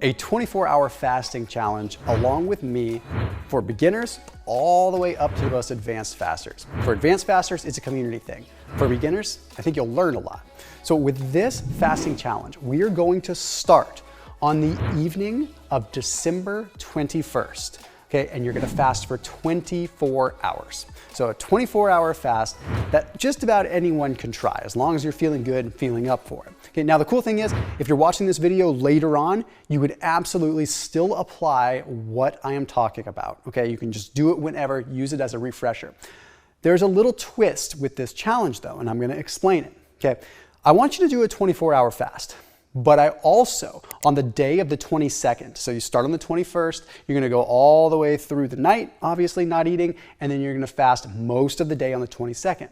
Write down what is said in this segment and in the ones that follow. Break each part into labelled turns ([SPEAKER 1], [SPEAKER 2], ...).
[SPEAKER 1] a 24-hour fasting challenge along with me for beginners all the way up to the most advanced fasters. For advanced fasters, it's a community thing. For beginners, I think you'll learn a lot. So with this fasting challenge, we are going to start on the evening of December 21st. Okay, and you're gonna fast for 24 hours. So a 24-hour fast that just about anyone can try, as long as you're feeling good and feeling up for it. Okay, now the cool thing is, if you're watching this video later on, you would absolutely still apply what I am talking about. Okay, you can just do it whenever, use it as a refresher. There's a little twist with this challenge though, and I'm gonna explain it. Okay, I want you to do a 24-hour fast. But I also, on the day of the 22nd, so you start on the 21st, you're gonna go all the way through the night, obviously not eating, and then you're gonna fast most of the day on the 22nd.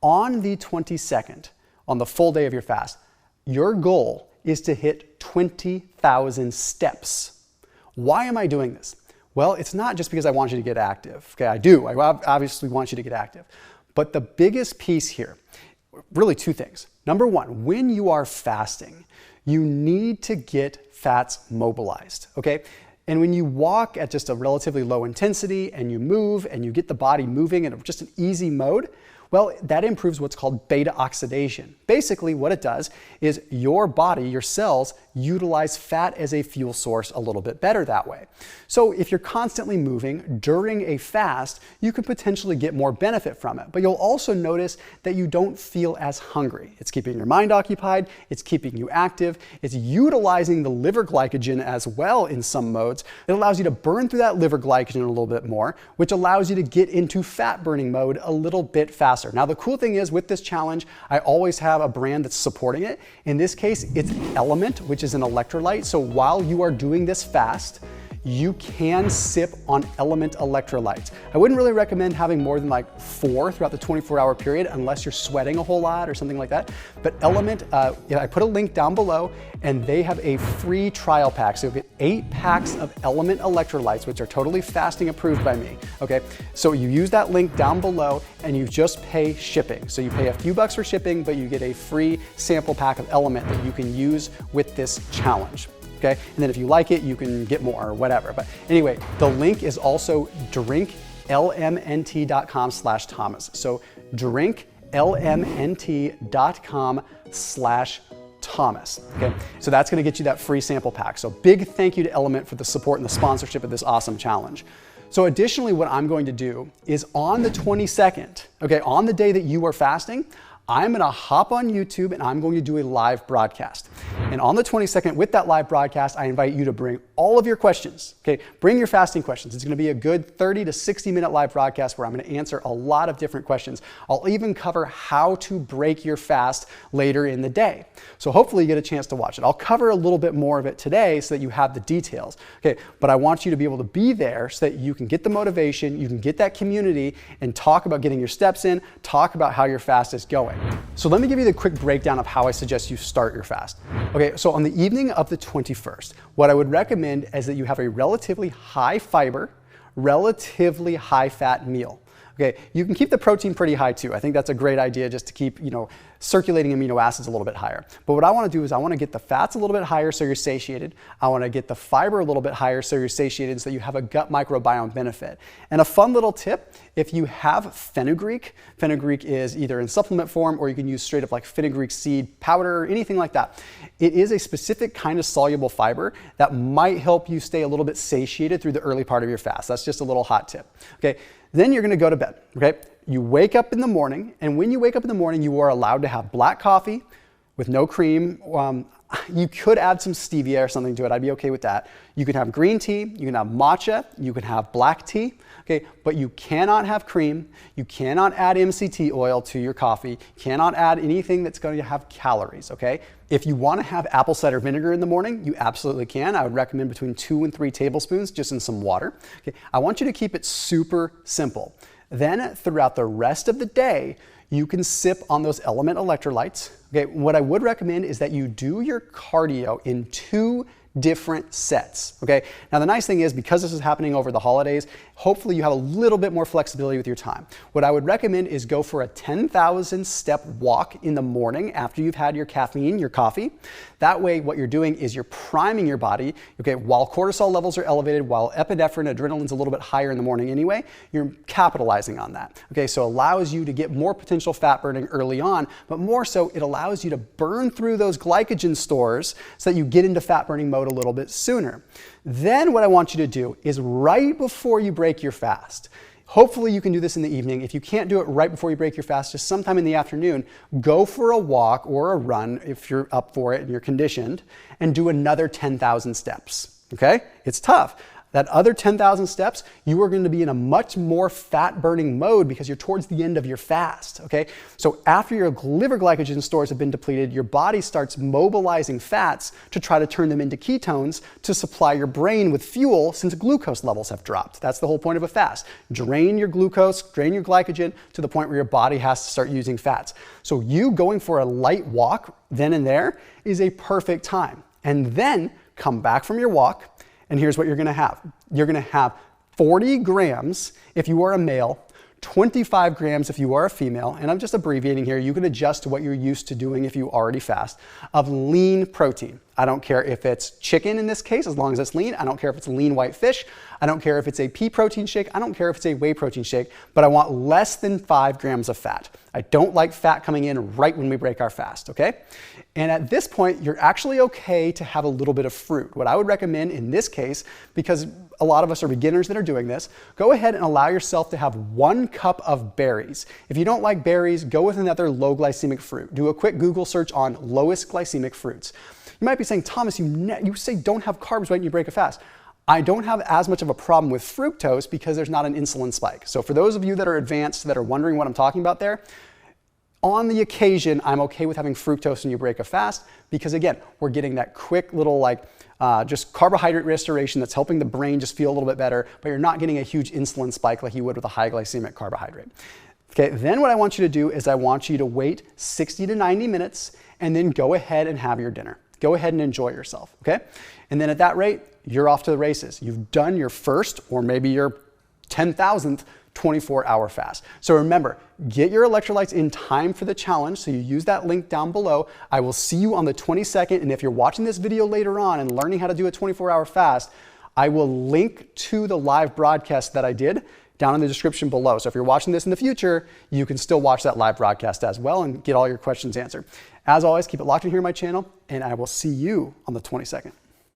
[SPEAKER 1] On the 22nd, on the full day of your fast, your goal is to hit 20,000 steps. Why am I doing this? Well, it's not just because I want you to get active. Okay, I do, I obviously want you to get active. But the biggest piece here, really two things. Number one, when you are fasting, you need to get fats mobilized, okay? And when you walk at just a relatively low intensity and you move and you get the body moving in just an easy mode, well, that improves what's called beta oxidation. Basically, what it does is your body, your cells, utilize fat as a fuel source a little bit better that way. So if you're constantly moving during a fast, you could potentially get more benefit from it. But you'll also notice that you don't feel as hungry. It's keeping your mind occupied, it's keeping you active, it's utilizing the liver glycogen as well in some modes. It allows you to burn through that liver glycogen a little bit more, which allows you to get into fat burning mode a little bit faster. Now, the cool thing is with this challenge, I always have a brand that's supporting it. In this case, it's Element, which is an electrolyte. So while you are doing this fast, you can sip on Element electrolytes. I wouldn't really recommend having more than like 4 throughout the 24-hour period unless you're sweating a whole lot or something like that. But Element, I put a link down below, and they have a free trial pack. So you'll get 8 packs of Element electrolytes, which are totally fasting approved by me, okay? So you use that link down below and you just pay shipping. So you pay a few bucks for shipping, but you get a free sample pack of Element that you can use with this challenge. Okay? And then if you like it, you can get more or whatever. But anyway, the link is also drinklmnt.com/Thomas. So drinklmnt.com/Thomas. Okay? So that's going to get you that free sample pack. So big thank you to Element for the support and the sponsorship of this awesome challenge. So additionally, what I'm going to do is on the 22nd, okay, on the day that you are fasting, I'm gonna hop on YouTube and I'm going to do a live broadcast. And on the 22nd, with that live broadcast, I invite you to bring all of your questions, okay? Bring your fasting questions. It's gonna be a good 30 to 60 minute live broadcast where I'm gonna answer a lot of different questions. I'll even cover how to break your fast later in the day. So hopefully you get a chance to watch it. I'll cover a little bit more of it today so that you have the details, okay? But I want you to be able to be there so that you can get the motivation, you can get that community and talk about getting your steps in, talk about how your fast is going. So let me give you the quick breakdown of how I suggest you start your fast. Okay, so on the evening of the 21st, what I would recommend is that you have a relatively high fiber, relatively high fat meal. Okay, you can keep the protein pretty high too. I think that's a great idea just to keep, circulating amino acids a little bit higher. But what I want to do is I want to get the fats a little bit higher so you're satiated. I want to get the fiber a little bit higher so you're satiated so that you have a gut microbiome benefit. And a fun little tip, if you have fenugreek is either in supplement form or you can use straight up like fenugreek seed powder or anything like that. It is a specific kind of soluble fiber that might help you stay a little bit satiated through the early part of your fast. That's just a little hot tip. Okay, then you're going to go to bed. Okay. You wake up in the morning, and when you wake up in the morning, you are allowed to have black coffee with no cream. You could add some stevia or something to it. I'd be okay with that. You can have green tea, you can have matcha, you can have black tea, okay? But you cannot have cream, you cannot add MCT oil to your coffee, you cannot add anything that's going to have calories, okay? If you want to have apple cider vinegar in the morning, you absolutely can. I would recommend between 2 and 3 tablespoons just in some water. Okay? I want you to keep it super simple. Then throughout the rest of the day, you can sip on those Element electrolytes. Okay, what I would recommend is that you do your cardio in 2 different sets, okay? Now the nice thing is, because this is happening over the holidays, hopefully you have a little bit more flexibility with your time. What I would recommend is go for a 10,000 step walk in the morning after you've had your caffeine, your coffee. That way what you're doing is you're priming your body, okay? While cortisol levels are elevated, while epinephrine, adrenaline's a little bit higher in the morning anyway, you're capitalizing on that, okay? So it allows you to get more potential fat burning early on, but more so it allows you to burn through those glycogen stores so that you get into fat burning mode a little bit sooner. Then what I want you to do is right before you break your fast, hopefully you can do this in the evening. If you can't do it right before you break your fast, just sometime in the afternoon, go for a walk or a run if you're up for it and you're conditioned, and do another 10,000 steps, okay? It's tough. That other 10,000 steps, you are going to be in a much more fat burning mode because you're towards the end of your fast, okay? So after your liver glycogen stores have been depleted, your body starts mobilizing fats to try to turn them into ketones to supply your brain with fuel since glucose levels have dropped. That's the whole point of a fast. Drain your glucose, drain your glycogen to the point where your body has to start using fats. So you going for a light walk then and there is a perfect time. And then come back from your walk, and here's what you're gonna have. You're gonna have 40 grams if you are a male, 25 grams if you are a female, and I'm just abbreviating here. You can adjust to what you're used to doing if you already fast, of lean protein. I don't care if it's chicken in this case, as long as it's lean. I don't care if it's lean white fish. I don't care if it's a pea protein shake. I don't care if it's a whey protein shake, but I want less than 5 grams of fat. I don't like fat coming in right when we break our fast, okay? And at this point, you're actually okay to have a little bit of fruit. What I would recommend in this case, because a lot of us are beginners that are doing this, go ahead and allow yourself to have 1 cup of berries. If you don't like berries, go with another low glycemic fruit. Do a quick Google search on lowest glycemic fruits. You might be saying, Thomas, you say don't have carbs right when you break a fast. I don't have as much of a problem with fructose because there's not an insulin spike. So for those of you that are advanced, that are wondering what I'm talking about there, on the occasion, I'm okay with having fructose when you break a fast because again, we're getting that quick little just carbohydrate restoration that's helping the brain just feel a little bit better, but you're not getting a huge insulin spike like you would with a high glycemic carbohydrate. Okay, then what I want you to do is I want you to wait 60 to 90 minutes and then go ahead and have your dinner. Go ahead and enjoy yourself, okay? And then at that rate, you're off to the races. You've done your first or maybe your 10,000th 24-hour fast. So remember, get your electrolytes in time for the challenge. So you use that link down below. I will see you on the 22nd. And if you're watching this video later on and learning how to do a 24-hour fast, I will link to the live broadcast that I did down in the description below. So if you're watching this in the future, you can still watch that live broadcast as well and get all your questions answered. As always, keep it locked in here on my channel, and I will see you on the 22nd.